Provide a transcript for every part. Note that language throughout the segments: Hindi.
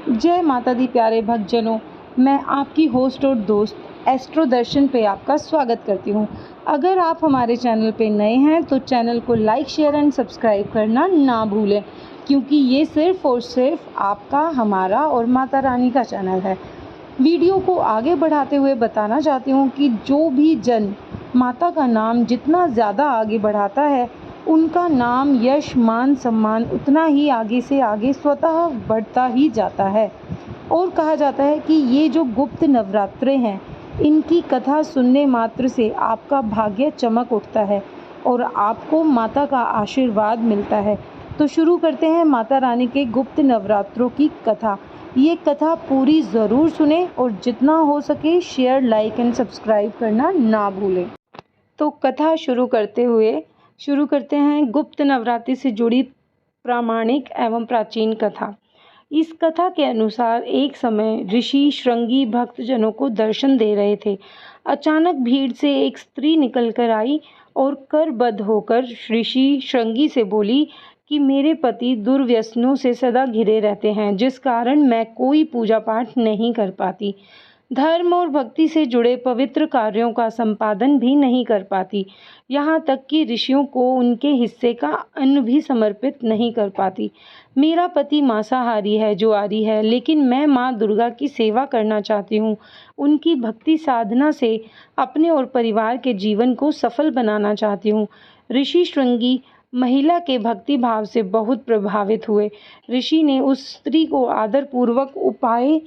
जय माता दी प्यारे भक्तजनों, मैं आपकी होस्ट और दोस्त एस्ट्रो दर्शन पे आपका स्वागत करती हूँ। अगर आप हमारे चैनल पे नए हैं तो चैनल को लाइक, शेयर एंड सब्सक्राइब करना ना भूलें, क्योंकि ये सिर्फ़ और सिर्फ आपका, हमारा और माता रानी का चैनल है। वीडियो को आगे बढ़ाते हुए बताना चाहती हूँ कि जो भी जन माता का नाम जितना ज़्यादा आगे बढ़ाता है, उनका नाम, यश, मान, सम्मान उतना ही आगे से आगे स्वतः बढ़ता ही जाता है। और कहा जाता है कि ये जो गुप्त नवरात्रे हैं, इनकी कथा सुनने मात्र से आपका भाग्य चमक उठता है और आपको माता का आशीर्वाद मिलता है। तो शुरू करते हैं माता रानी के गुप्त नवरात्रों की कथा। ये कथा पूरी ज़रूर सुने और जितना हो सके शेयर, लाइक एंड सब्सक्राइब करना ना भूलें। तो कथा शुरू करते हैं गुप्त नवरात्रि से जुड़ी प्रामाणिक एवं प्राचीन कथा। इस कथा के अनुसार एक समय ऋषि श्रृंगी भक्तजनों को दर्शन दे रहे थे। अचानक भीड़ से एक स्त्री निकलकर आई और करबद्ध होकर ऋषि श्रृंगी से बोली कि मेरे पति दुर्व्यसनों से सदा घिरे रहते हैं, जिस कारण मैं कोई पूजा पाठ नहीं कर पाती, धर्म और भक्ति से जुड़े पवित्र कार्यों का संपादन भी नहीं कर पाती, यहाँ तक कि ऋषियों को उनके हिस्से का अन्न भी समर्पित नहीं कर पाती। मेरा पति मांसाहारी है, जुआरी है, लेकिन मैं माँ दुर्गा की सेवा करना चाहती हूँ। उनकी भक्ति साधना से अपने और परिवार के जीवन को सफल बनाना चाहती हूँ। ऋषि श्रृंगी महिला के भक्ति भाव से बहुत प्रभावित हुए। ऋषि ने उस स्त्री को आदरपूर्वक उपाय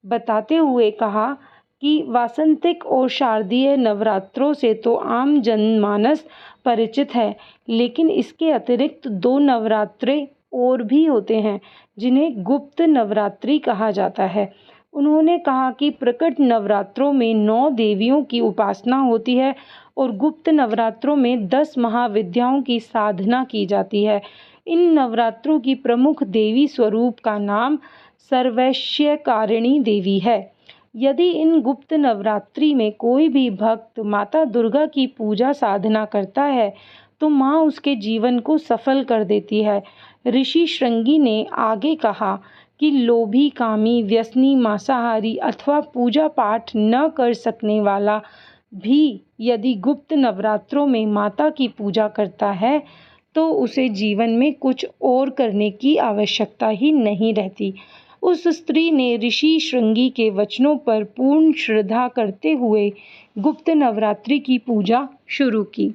बताते हुए कहा कि वासंतिक और शारदीय नवरात्रों से तो आम जनमानस परिचित है, लेकिन इसके अतिरिक्त 2 नवरात्रे और भी होते हैं, जिन्हें गुप्त नवरात्रि कहा जाता है। उन्होंने कहा कि प्रकट नवरात्रों में 9 देवियों की उपासना होती है और गुप्त नवरात्रों में 10 महाविद्याओं की साधना की जाती है। इन नवरात्रों की प्रमुख देवी स्वरूप का नाम सर्वैश्वर्यकारिणी देवी है। यदि इन गुप्त नवरात्रि में कोई भी भक्त माता दुर्गा की पूजा साधना करता है तो माँ उसके जीवन को सफल कर देती है। ऋषि श्रृंगी ने आगे कहा कि लोभी, कामी, व्यसनी, मांसाहारी अथवा पूजा पाठ न कर सकने वाला भी यदि गुप्त नवरात्रों में माता की पूजा करता है तो उसे जीवन में कुछ और करने की आवश्यकता ही नहीं रहती। उस स्त्री ने ऋषि श्रृंगी के वचनों पर पूर्ण श्रद्धा करते हुए गुप्त नवरात्रि की पूजा शुरू की।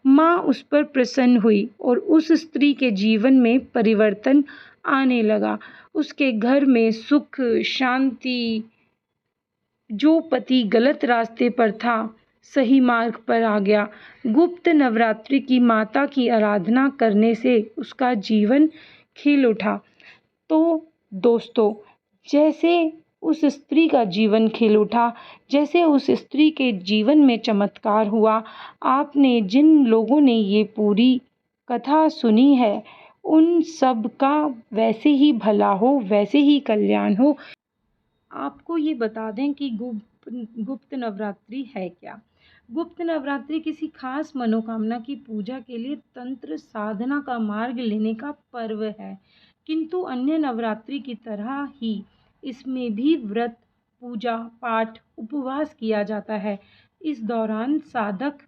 माँ उस पर प्रसन्न हुई और उस स्त्री के जीवन में परिवर्तन आने लगा। उसके घर में सुख, शांति, जो पति गलत रास्ते पर था सही मार्ग पर आ गया। गुप्त नवरात्रि की माता की आराधना करने से उसका जीवन खिल उठा। तो दोस्तों, जैसे उस स्त्री का जीवन खिल उठा, जैसे उस स्त्री के जीवन में चमत्कार हुआ, आपने जिन लोगों ने ये पूरी कथा सुनी है उन सब का वैसे ही भला हो, वैसे ही कल्याण हो। आपको ये बता दें कि गुप्त नवरात्रि है क्या। गुप्त नवरात्रि किसी खास मनोकामना की पूजा के लिए तंत्र साधना का मार्ग लेने का पर्व है, किंतु अन्य नवरात्रि की तरह ही इसमें भी व्रत, पूजा पाठ, उपवास किया जाता है। इस दौरान साधक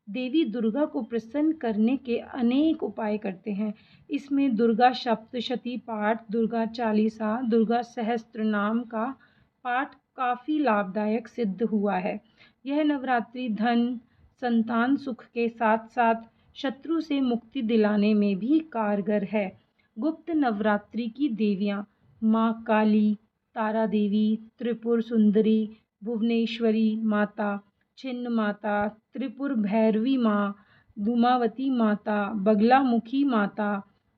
देवी दुर्गा को प्रसन्न करने के अनेक उपाय करते हैं। इसमें दुर्गा सप्तशती पाठ, दुर्गा चालीसा, दुर्गा सहस्त्र नाम का पाठ काफ़ी लाभदायक सिद्ध हुआ है। यह नवरात्रि धन, संतान सुख के साथ साथ शत्रु से मुक्ति दिलाने में भी कारगर है। गुप्त नवरात्रि की देवियाँ माँ काली, तारा देवी, त्रिपुर सुंदरी, भुवनेश्वरी माता, छिन्न माता, त्रिपुर भैरवी माँ, धूमावती माता, बगलामुखी माता,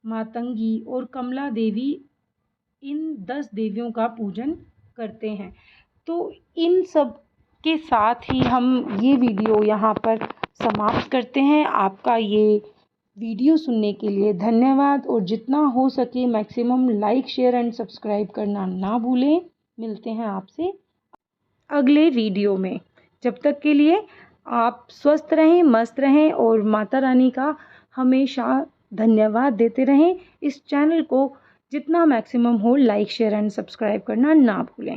मातंगी और कमला देवी, इन 10 देवियों का पूजन करते हैं। तो इन सब के साथ ही हम ये वीडियो यहाँ पर समाप्त करते हैं। आपका ये वीडियो सुनने के लिए धन्यवाद और जितना हो सके maximum like, share and subscribe करना ना भूलें। मिलते हैं आपसे अगले वीडियो में। जब तक के लिए आप स्वस्थ रहें, मस्त रहें और माता रानी का हमेशा धन्यवाद देते रहें। इस चैनल को जितना मैक्सिमम हो लाइक शेयर एंड सब्सक्राइब करना ना भूलें।